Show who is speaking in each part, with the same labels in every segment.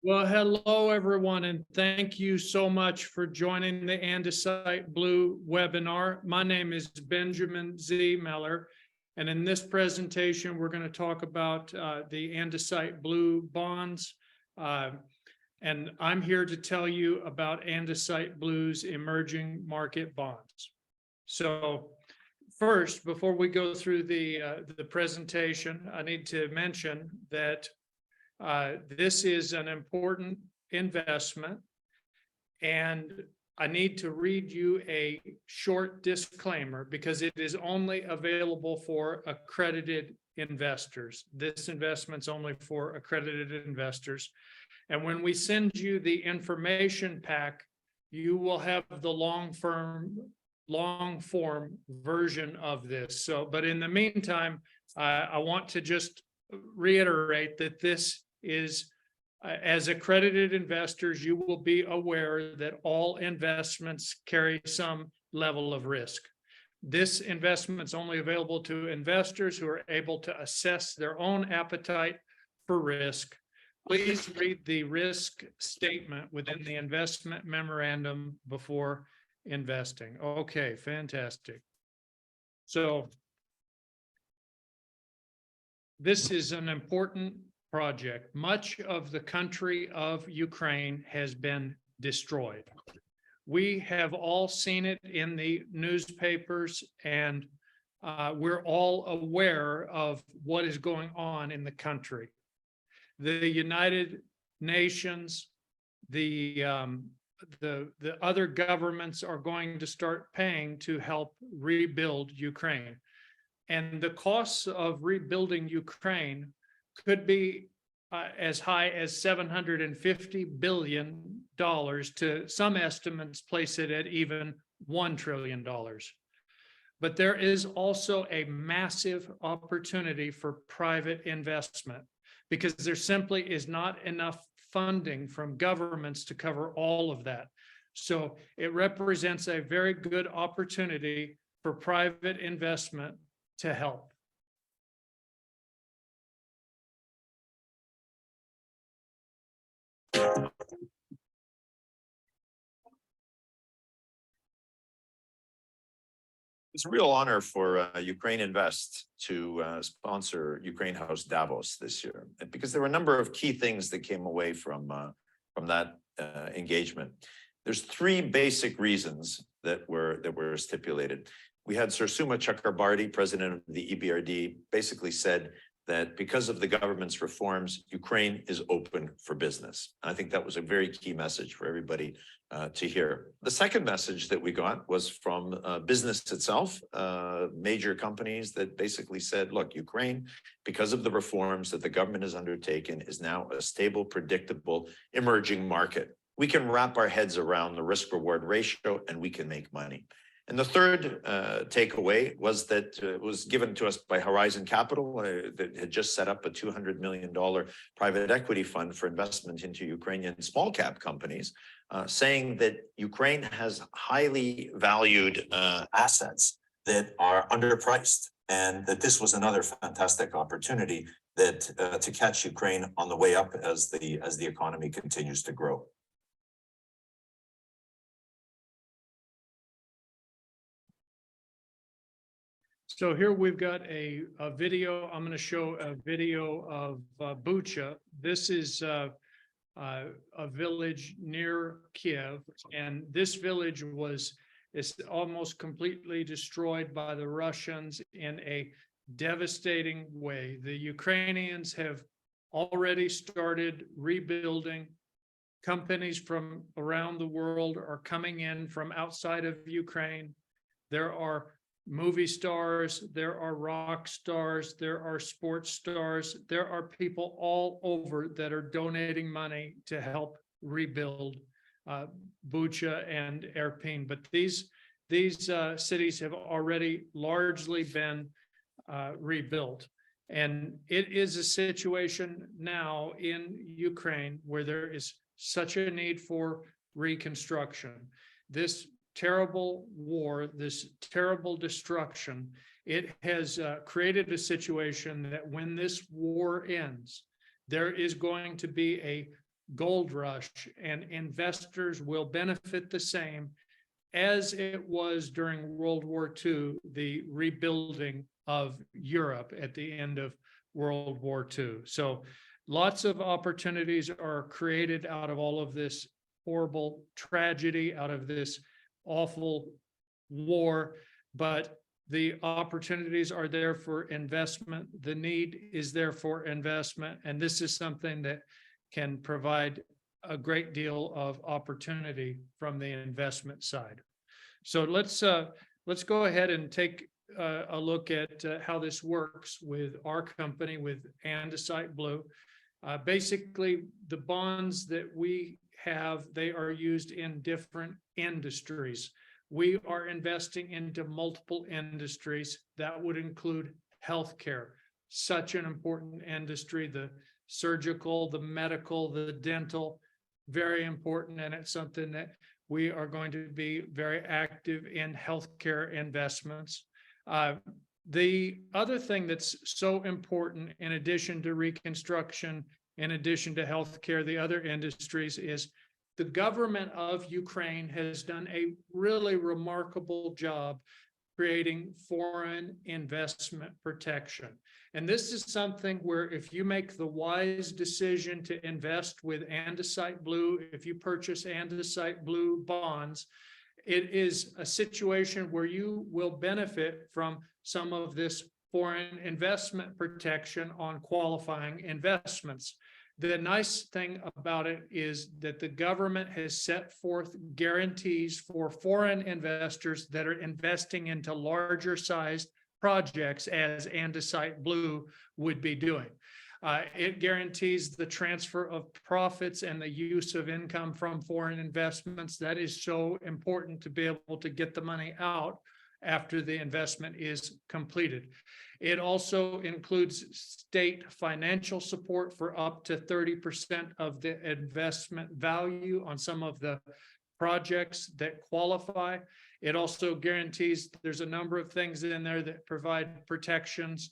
Speaker 1: Well, hello, everyone, and thank you so much for joining the Andesite Blue webinar. My name is Benjamin Z. Meller, and in this presentation, we're going to talk about the Andesite Blue Bonds. And I'm here to tell you about Andesite Blue's emerging market bonds. So first, before we go through the presentation, I need to mention that this is an important investment, and I need to read you a short disclaimer because it is only available for accredited investors. This investment's only for accredited investors. And when we send you the information pack, you will have the long form version of this. So, but in the meantime, I want to just reiterate that this is, as accredited investors, you will be aware that all investments carry some level of risk. This investment is only available to investors who are able to assess their own appetite for risk. Please read the risk statement within the investment memorandum before investing. Okay, fantastic. So this is an important project. Much of the country of Ukraine has been destroyed. We have all seen it in the newspapers, and we're all aware of what is going on in the country. The United Nations, the other governments are going to start paying to help rebuild Ukraine. And the costs of rebuilding Ukraine could be as high as $750 billion, to some estimates place it at even $1 trillion. But there is also a massive opportunity for private investment because there simply is not enough funding from governments to cover all of that. So it represents a very good opportunity for private investment to help.
Speaker 2: It's a real honor for Ukraine Invest to sponsor Ukraine House Davos this year, because there were a number of key things that came away from that engagement. There's three basic reasons that were stipulated. We had Sir Suma Chakrabarty, president of the EBRD, basically said that because of the government's reforms, Ukraine is open for business. And I think that was a very key message for everybody to hear. The second message that we got was from business itself, major companies that basically said, look, Ukraine, because of the reforms that the government has undertaken, is now a stable, predictable, emerging market. We can wrap our heads around the risk-reward ratio and we can make money. And the third takeaway was that it was given to us by Horizon Capital that had just set up a $200 million private equity fund for investment into Ukrainian small cap companies, saying that Ukraine has highly valued assets that are underpriced, and that this was another fantastic opportunity that to catch Ukraine on the way up as the economy continues to grow.
Speaker 1: So here we've got a video. I'm going to show a video of Bucha. This is a village near Kiev, and this village is almost completely destroyed by the Russians in a devastating way. The Ukrainians have already started rebuilding. Companies from around the world are coming in from outside of Ukraine. There are movie stars, there are rock stars, there are sports stars, there are people all over that are donating money to help rebuild Bucha and Irpin. But these cities have already largely been rebuilt. And it is a situation now in Ukraine where there is such a need for reconstruction. This terrible war, this terrible destruction, it has created a situation that when this war ends, there is going to be a gold rush, and investors will benefit the same as it was during World War II, the rebuilding of Europe at the end of World War II. So lots of opportunities are created out of all of this horrible tragedy, out of this awful war, but the opportunities are there for investment. The need is there for investment. And this is something that can provide a great deal of opportunity from the investment side. So let's go ahead and take a look at how this works with our company, with Andesite Blue. Basically, the bonds that we have, they are used in different industries. We are investing into multiple industries. That would include healthcare, such an important industry, the surgical, the medical, the dental, very important. And it's something that we are going to be very active in healthcare investments. The other thing that's so important, in addition to reconstruction, in addition to healthcare, the other industries, is the government of Ukraine has done a really remarkable job creating foreign investment protection. And this is something where if you make the wise decision to invest with Andesite Blue, if you purchase Andesite Blue bonds, it is a situation where you will benefit from some of this foreign investment protection on qualifying investments. The nice thing about it is that the government has set forth guarantees for foreign investors that are investing into larger sized projects, as Andesite Blue would be doing. It guarantees the transfer of profits and the use of income from foreign investments. That is so important to be able to get the money out after the investment is completed. It also includes state financial support for up to 30% of the investment value on some of the projects that qualify. It also guarantees there's a number of things in there that provide protections,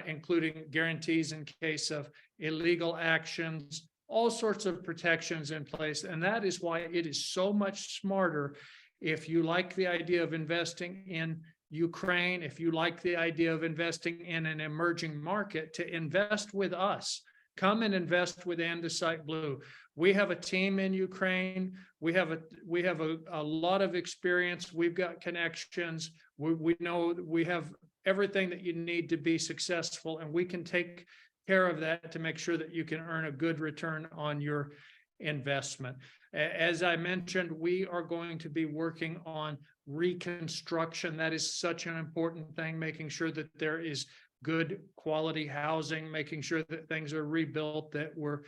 Speaker 1: including guarantees in case of illegal actions, all sorts of protections in place. And that is why it is so much smarter, if you like the idea of investing in Ukraine, if you like the idea of investing in an emerging market, to invest with us. Come and invest with Andesite Blue. We have a team in Ukraine. We have a lot of experience. We've got connections. We know that we have everything that you need to be successful, and we can take care of that to make sure that you can earn a good return on your investment. As I mentioned, we are going to be working on reconstruction. That is such an important thing, making sure that there is good quality housing, making sure that things are rebuilt that were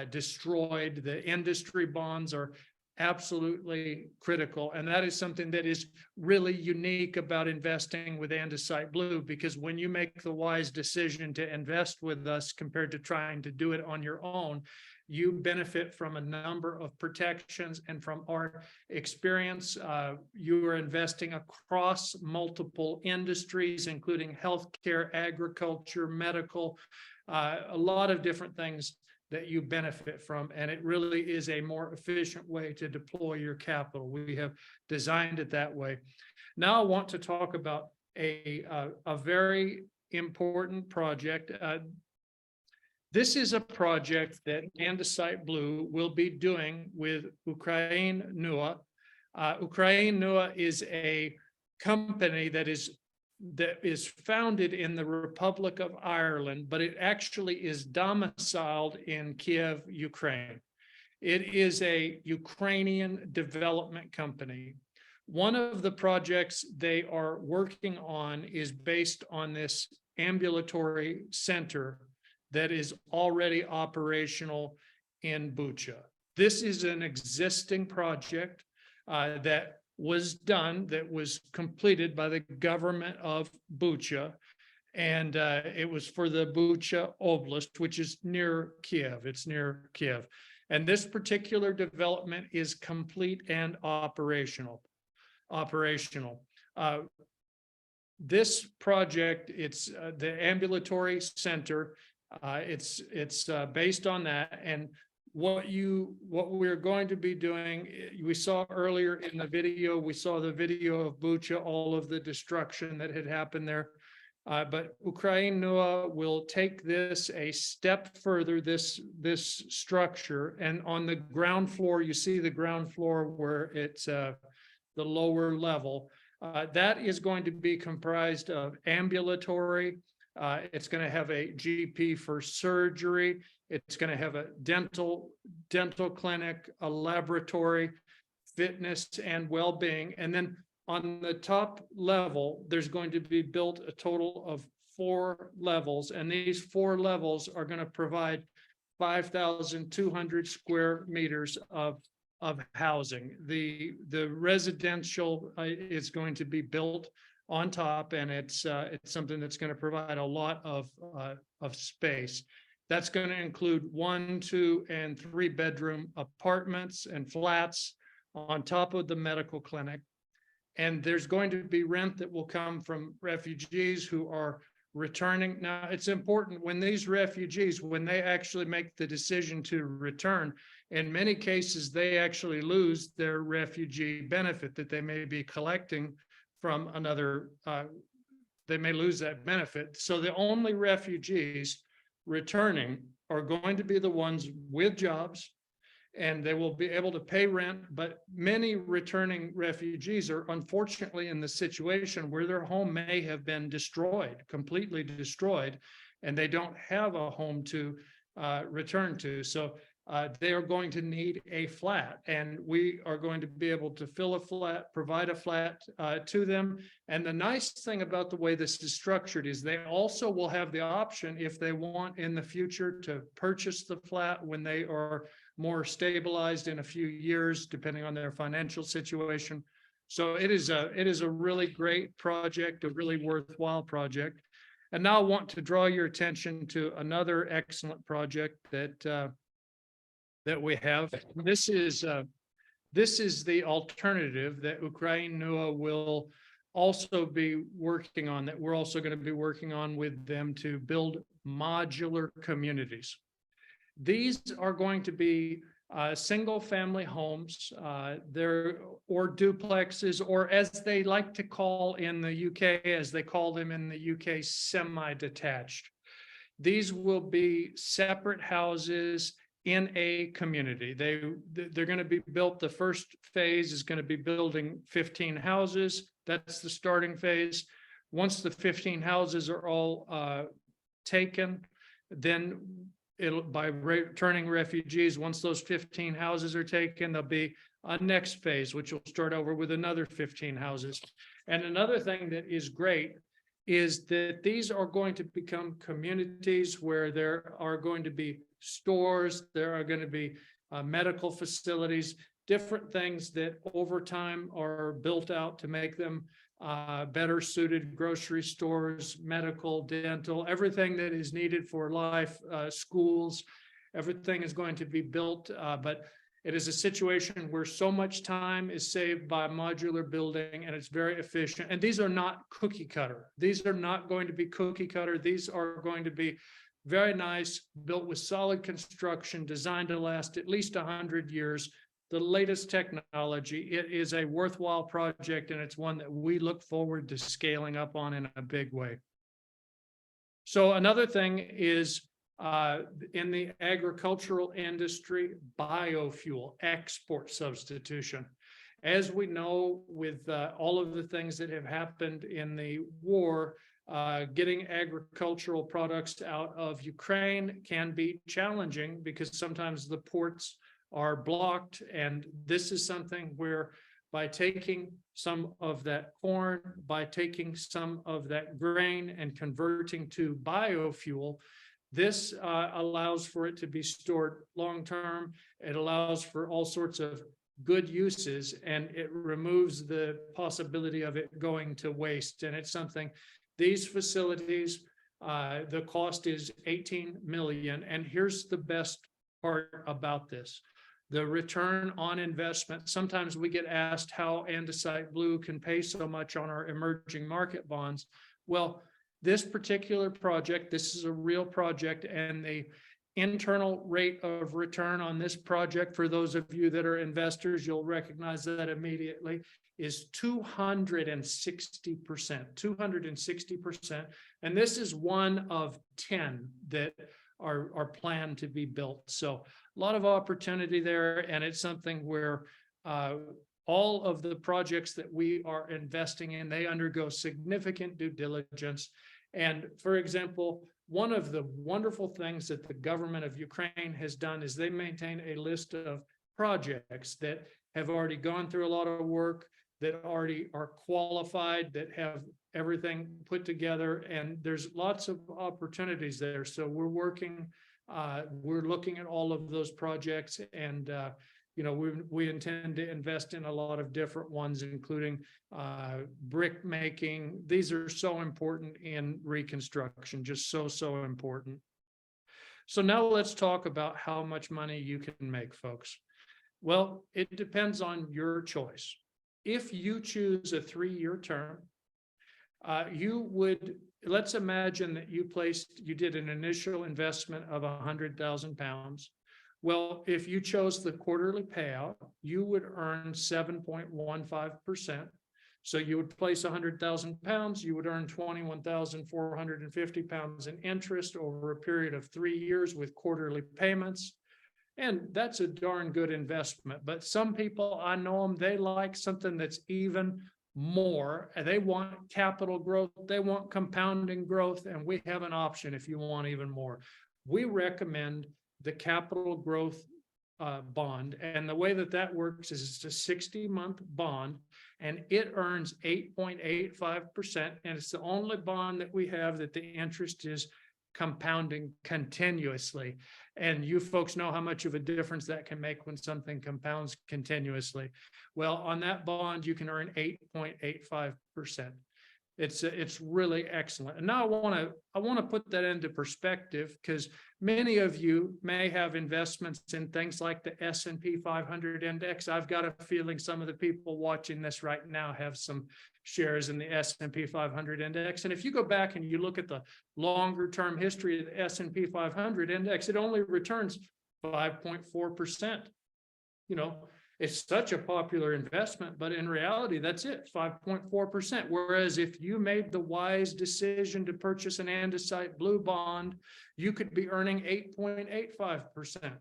Speaker 1: destroyed. The industry bonds are absolutely critical. And that is something that is really unique about investing with Andesite Blue, because when you make the wise decision to invest with us compared to trying to do it on your own, you benefit from a number of protections. And from our experience, you are investing across multiple industries, including healthcare, agriculture, medical, a lot of different things that you benefit from. And it really is a more efficient way to deploy your capital. We have designed it that way. Now I want to talk about a very important project. This is a project that Andesite Blue will be doing with Ukraine NUA. Ukraine NUA is a company that is founded in the Republic of Ireland, but it actually is domiciled in Kiev, Ukraine. It is a Ukrainian development company. One of the projects they are working on is based on this ambulatory center that is already operational in Bucha. This is an existing project that was completed by the government of Bucha, and it was for the Bucha Oblast, which is near Kiev. It's near Kiev. And this particular development is complete and operational. This project, it's the ambulatory center. It's based on that, and what we're going to be doing, we saw earlier in the video, we saw the video of Bucha, all of the destruction that had happened there. But Ukraine Nua will take this a step further, this structure, and on the ground floor, you see the ground floor where it's the lower level. That is going to be comprised of ambulatory. It's going to have a GP for surgery. It's going to have a dental clinic, a laboratory, fitness and well-being. And then on the top level, there's going to be built a total of 4 levels. And these 4 levels are going to provide 5,200 square meters of housing. The residential is going to be built on top, and it's something that's going to provide a lot of space. That's going to include 1, 2, and 3 bedroom apartments and flats on top of the medical clinic. And there's going to be rent that will come from refugees who are returning. Now, it's important when these refugees, when they actually make the decision to return, in many cases, they actually lose their refugee benefit that they may be collecting from another, they may lose that benefit. So the only refugees returning are going to be the ones with jobs, and they will be able to pay rent. But many returning refugees are unfortunately in the situation where their home may have been destroyed, completely destroyed, and they don't have a home to return to. So they are going to need a flat, and we are going to be able to fill a flat, provide a flat to them. And the nice thing about the way this is structured is they also will have the option, if they want in the future, to purchase the flat when they are more stabilized in a few years, depending on their financial situation. So it is a really great project, a really worthwhile project. And now I want to draw your attention to another excellent project that we have. This is the alternative that Ukraine Nua will also be working on, that we're also going to be working on with them, to build modular communities. These are going to be single family homes, or duplexes, or as they like to call in the UK, as they call them in the UK, semi-detached. These will be separate houses in a community. They're going to be built. The first phase is going to be building 15 houses. That's the starting phase. Once the 15 houses are all taken, then by returning refugees, once those 15 houses are taken, there'll be a next phase, which will start over with another 15 houses. And another thing that is great is that these are going to become communities where there are going to be stores, there are going to be medical facilities, different things that over time are built out to make them better suited, grocery stores, medical, dental, everything that is needed for life, schools, everything is going to be built. But it is a situation where so much time is saved by modular building, and it's very efficient. And these are not cookie cutter. These are not going to be cookie cutter. These are going to be very nice, built with solid construction, designed to last at least 100 years. The latest technology. It is a worthwhile project, and it's one that we look forward to scaling up on in a big way. So another thing is in the agricultural industry, biofuel, export substitution. As we know, with all of the things that have happened in the war, getting agricultural products out of Ukraine can be challenging because sometimes the ports are blocked. And this is something where by taking some of that corn, by taking some of that grain and converting to biofuel, this allows for it to be stored long-term. It allows for all sorts of good uses, and it removes the possibility of it going to waste. And it's something, these facilities, the cost is 18 million. And here's the best part about this. The return on investment. Sometimes we get asked how Andesite Blue can pay so much on our emerging market bonds. Well, this particular project, this is a real project, and the internal rate of return on this project, for those of you that are investors, you'll recognize that immediately, is 260%, 260%. And this is one of 10 that are planned to be built. So a lot of opportunity there. And it's something where all of the projects that we are investing in, they undergo significant due diligence. And for example, one of the wonderful things that the government of Ukraine has done is they maintain a list of projects that have already gone through a lot of work, that already are qualified, that have everything put together, and there's lots of opportunities there. So we're looking at all of those projects, and we intend to invest in a lot of different ones, including brick making. These are so important in reconstruction, just so important. So now let's talk about how much money you can make, folks. Well, it depends on your choice. If you choose a 3-year term, let's imagine that you did an initial investment of £100,000. Well, if you chose the quarterly payout, you would earn 7.15%. So you would place £100,000, you would earn £21,450 in interest over a period of 3 years with quarterly payments. And that's a darn good investment. But some people, I know them, they like something that's even more. They want capital growth, they want compounding growth, and we have an option if you want even more. We recommend the capital growth bond. And the way that works is it's a 60-month bond, and it earns 8.85%. And it's the only bond that we have that the interest is compounding continuously. And you folks know how much of a difference that can make when something compounds continuously. Well, on that bond, you can earn 8.85%. It's really excellent. And now I want to put that into perspective, because many of you may have investments in things like the S&P 500 index. I've got a feeling some of the people watching this right now have some shares in the S&P 500 index. And if you go back and you look at the longer term history of the S&P 500 index, it only returns 5.4%. It's such a popular investment, but in reality, that's it, 5.4%. Whereas if you made the wise decision to purchase an Andesite Blue Bond, you could be earning 8.85%.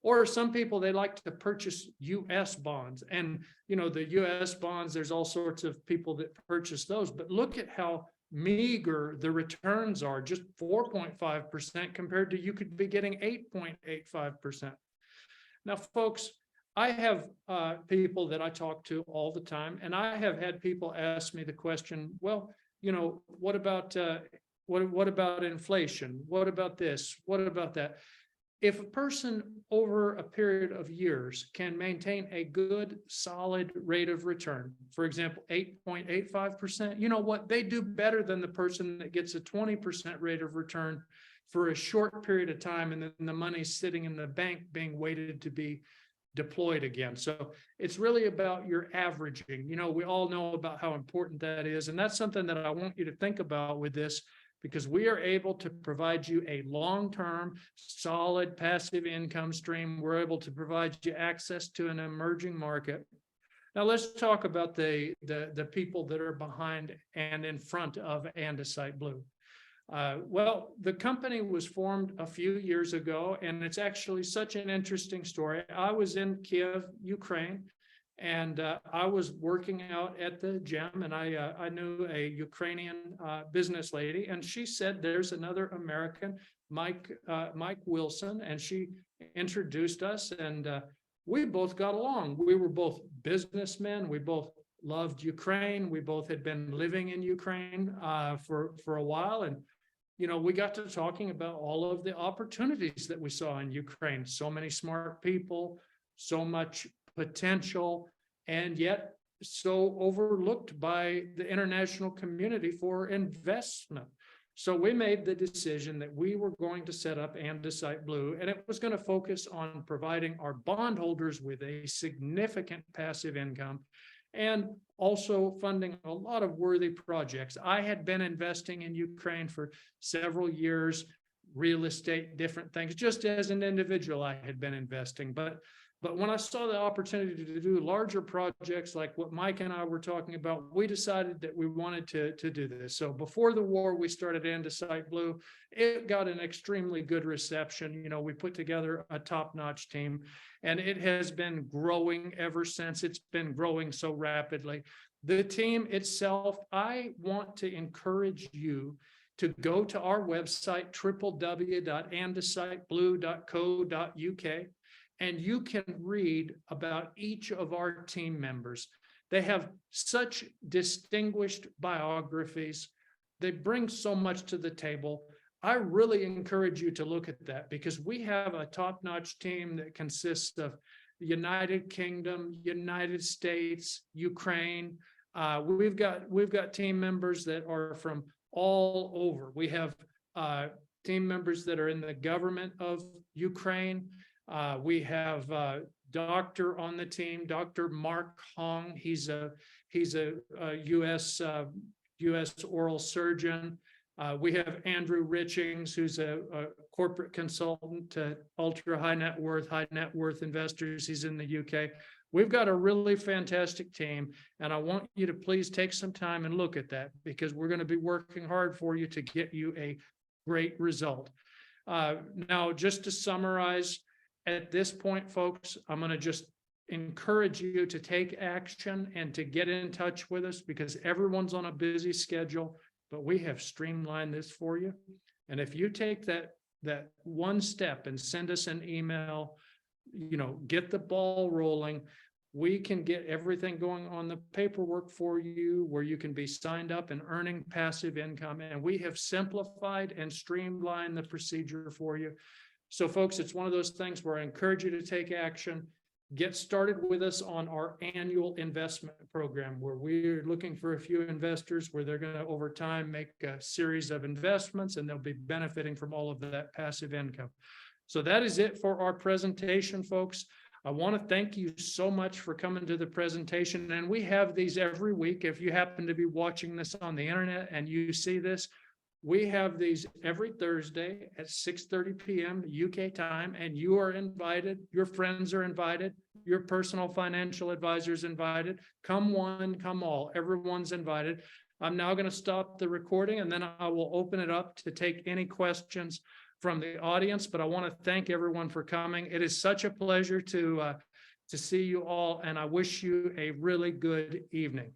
Speaker 1: Or some people, they like to purchase US bonds. And, the US bonds, there's all sorts of people that purchase those. But look at how meager the returns are, just 4.5% compared to you could be getting 8.85%. Now, folks, I have people that I talk to all the time, and I have had people ask me the question, well, what about inflation? What about this? What about that? If a person over a period of years can maintain a good, solid rate of return, for example, 8.85%, you know what? They do better than the person that gets a 20% rate of return for a short period of time, and then the money's sitting in the bank being waited to be deployed again. So it's really about your averaging. We all know about how important that is. And that's something that I want you to think about with this, because we are able to provide you a long-term, solid, passive income stream. We're able to provide you access to an emerging market. Now let's talk about the people that are behind and in front of Andesite Blue. Well, the company was formed a few years ago, and it's actually such an interesting story. I was in Kiev, Ukraine, and I was working out at the gym, and I knew a Ukrainian business lady, and she said there's another American, Mike Wilson, and she introduced us, and we both got along. We were both businessmen. We both loved Ukraine. We both had been living in Ukraine for a while, and we got to talking about all of the opportunities that we saw in Ukraine. So many smart people, so much potential, and yet so overlooked by the international community for investment. So we made the decision that we were going to set up Andesite Blue, and it was going to focus on providing our bondholders with a significant passive income, and also funding a lot of worthy projects. I had been investing in Ukraine for several years, real estate, different things, just as an individual, I had been investing. But when I saw the opportunity to do larger projects like what Mike and I were talking about, we decided that we wanted to do this. So before the war, we started Andesite Blue. It got an extremely good reception. You know, we put together a top-notch team, and it has been growing ever since. It's been growing so rapidly. The team itself, I want to encourage you to go to our website, www.andesiteblue.co.uk, and you can read about each of our team members. They have such distinguished biographies. They bring so much to the table. I really encourage you to look at that, because we have a top-notch team that consists of the United Kingdom, United States, Ukraine. We've got team members that are from all over. We have team members that are in the government of Ukraine. We have doctor on the team, Dr. Mark Hong. He's a U.S. oral surgeon. We have Andrew Richings, who's a corporate consultant to ultra high net worth investors. He's in the UK. We've got a really fantastic team, and I want you to please take some time and look at that, because we're going to be working hard for you to get you a great result. Now, just to summarize, at this point, folks, I'm going to just encourage you to take action and to get in touch with us, because everyone's on a busy schedule, but we have streamlined this for you. And if you take that one step and send us an email, you know, get the ball rolling, we can get everything going on the paperwork for you, where you can be signed up and earning passive income. And we have simplified and streamlined the procedure for you. So folks, it's one of those things where I encourage you to take action. Get started with us on our annual investment program, where we're looking for a few investors where they're going to, over time, make a series of investments, and they'll be benefiting from all of that passive income. So that is it for our presentation, folks. I want to thank you so much for coming to the presentation. And we have these every week. If you happen to be watching this on the internet and you see this, we have these every Thursday at 6:30 p.m. UK time, and you are invited. Your friends are invited. Your personal financial advisor is invited. Come one, come all. Everyone's invited. I'm now going to stop the recording, and then I will open it up to take any questions from the audience. But I want to thank everyone for coming. It is such a pleasure to see you all, and I wish you a really good evening.